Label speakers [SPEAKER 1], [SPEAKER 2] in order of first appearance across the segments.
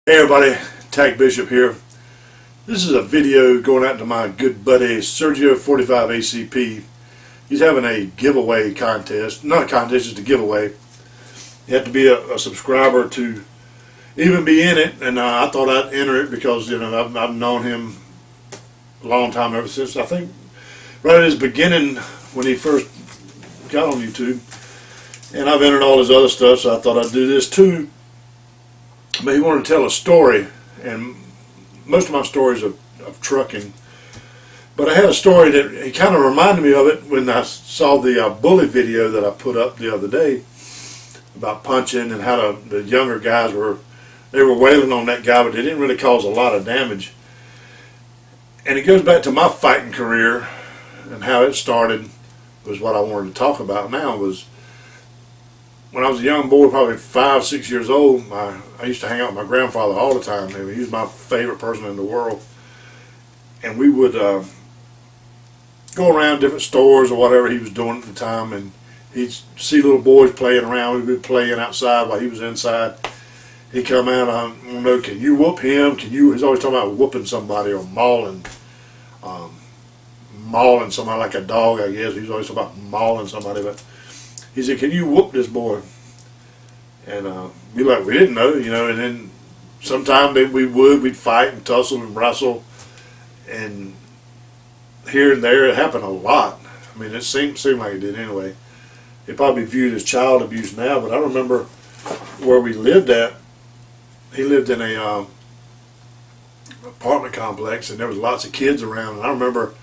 [SPEAKER 1] Hey everybody, Tag Bishop here. This is a video going out to my good buddy Serrgio45acp. He's having a giveaway contest. Not a contest, just a giveaway. You have to be a subscriber to even be in it, and I thought I'd enter it because I've known him a long time, ever since I think right at his beginning when he first got on YouTube. And I've entered all his other stuff, so I thought I'd do this too. But he wanted to tell a story, and most of my stories are of trucking. But I had a story that he kind of reminded me of it when I saw the bully video that I put up the other day about punching and how the younger guys were wailing on that guy, but they didn't really cause a lot of damage. And it goes back to my fighting career and how it started. Was what I wanted to talk about now. Was when I was a young boy, probably 5, 6 years old, I used to hang out with my grandfather all the time. I mean, he was my favorite person in the world. And we would go around different stores or whatever he was doing at the time, and he'd see little boys playing around. We'd be playing outside while he was inside. He'd come out, I don't know, can you whoop him? He's always talking about whooping somebody or mauling somebody like a dog, I guess. He's always talking about mauling somebody, but he said, can you whoop this boy? And we didn't know, and then sometime we'd fight and tussle and wrestle, and here and there it happened a lot. I mean, it seemed like it did anyway. It probably viewed as child abuse now, but I remember where we lived at. He lived in a apartment complex, and there was lots of kids around, and I remember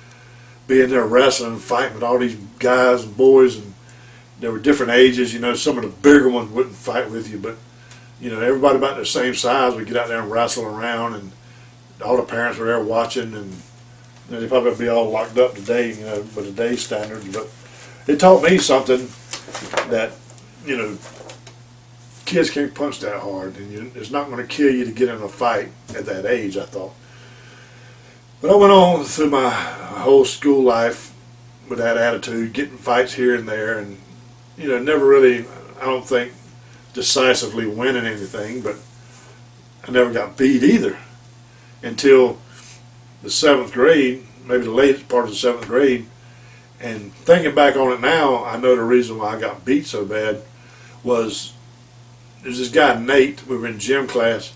[SPEAKER 1] being there wrestling and fighting with all these guys and boys, and there were different ages. Some of the bigger ones wouldn't fight with you, but everybody about the same size would get out there and wrestle around, and all the parents were there watching, and they'd probably be all locked up today, by today's standards. But it taught me something that kids can't punch that hard, and it's not going to kill you to get in a fight at that age, I thought. But I went on through my whole school life with that attitude, getting fights here and there, and never really, I don't think, decisively winning anything, but I never got beat either until the 7th grade, maybe the latest part of the 7th grade. And thinking back on it now, I know the reason why I got beat so bad was there's this guy Nate. We were in gym class,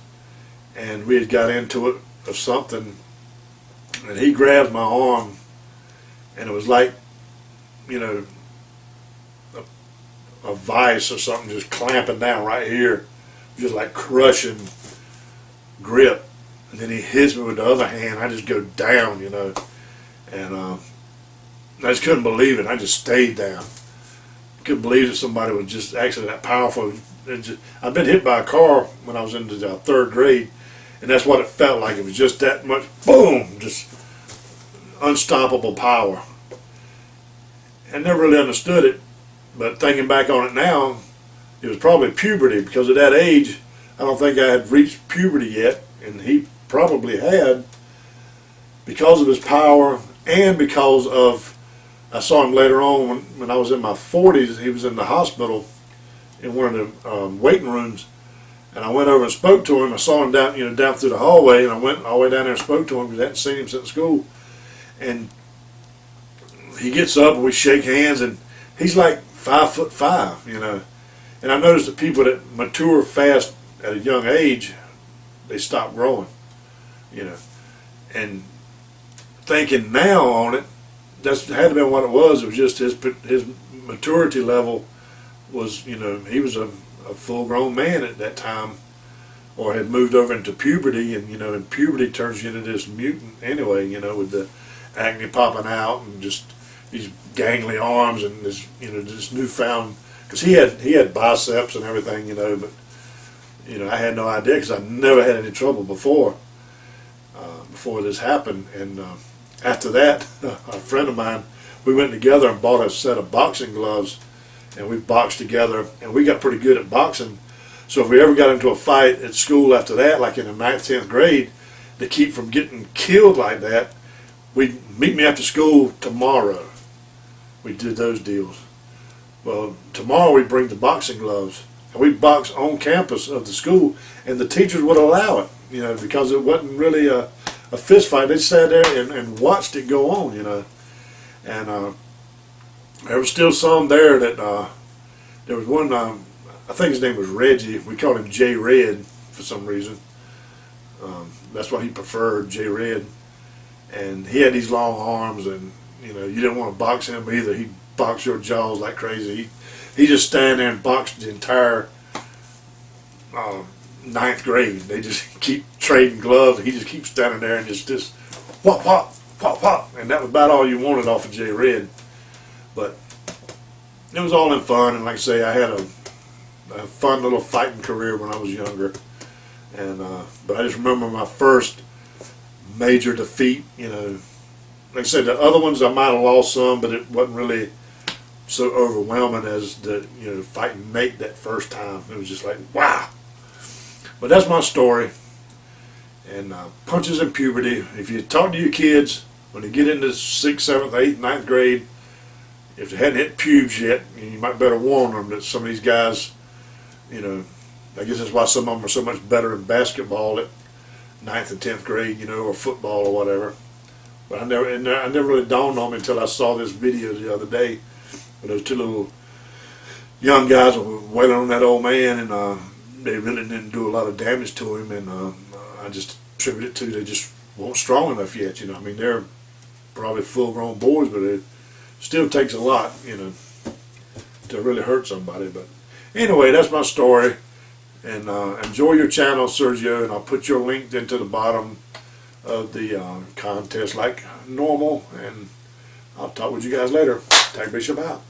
[SPEAKER 1] and we had got into it of something, and he grabbed my arm, and it was like a vice or something just clamping down right here, just like crushing grip. And then he hits me with the other hand. I just go down, and I just couldn't believe it. I just stayed down. Couldn't believe that somebody was just actually that powerful. I've been hit by a car when I was in the 3rd grade, and that's what it felt like. It was just that much, boom, just unstoppable power. I never really understood it, but thinking back on it now, it was probably puberty, because at that age, I don't think I had reached puberty yet, and he probably had, because of his power and because of, I saw him later on when I was in my 40s. He was in the hospital in one of the waiting rooms, and I went over and spoke to him. I saw him down, down through the hallway, and I went all the way down there and spoke to him because I hadn't seen him since school. And he gets up and we shake hands, and he's like 5'5", And I've noticed that people that mature fast at a young age, they stop growing, And thinking now on it, that had to be what it was. It was just his maturity level was, he was a full-grown man at that time, or had moved over into puberty, and puberty turns you into this mutant anyway, with the acne popping out and just these gangly arms and this, this newfound, because he had biceps and everything, but I had no idea because I never had any trouble before this happened. And after that, a friend of mine, we went together and bought a set of boxing gloves, and we boxed together, and we got pretty good at boxing. So if we ever got into a fight at school after that, like in the 9th, 10th grade, to keep from getting killed like that, we'd meet me after school tomorrow. We did those deals. Well, tomorrow we bring the boxing gloves, and we box on campus of the school, and the teachers would allow it. you know, because it wasn't really a fist fight. They sat there and watched it go on, you know. And there was still some there that, there was one, I think his name was Reggie. We called him J Red for some reason. That's what he preferred, J Red. And he had these long arms, and, you know, you didn't want to box him either. He'd box your jaws like crazy. He just stand there and boxed the entire ninth grade. They just keep trading gloves, and he just keeps standing there and just whop, whop, whop, whop. And that was about all you wanted off of J Red. But it was all in fun, and like I say, I had a fun little fighting career when I was younger. And but I just remember my first major defeat. You know, like I said, the other ones I might have lost some, but it wasn't really so overwhelming as the, you know, fighting Nate that first time. It was just like, wow. But that's my story. And punches in puberty. If you talk to your kids when they get into 6th, 7th, 8th, 9th grade, if they hadn't hit pubes yet, you might better warn them that some of these guys, you know, I guess that's why some of them are so much better in basketball at 9th and 10th grade, you know, or football or whatever. But I never really dawned on me until I saw this video the other day where those two little young guys were wailing on that old man, and they really didn't do a lot of damage to him. And I just attribute it to they just weren't strong enough yet, you know. I mean, they're probably full-grown boys, but it still takes a lot, you know, to really hurt somebody. But anyway, that's my story. And enjoy your channel, Sergio, and I'll put your link into the bottom of the contest like normal. And I'll talk with you guys later. Tag Bishop out.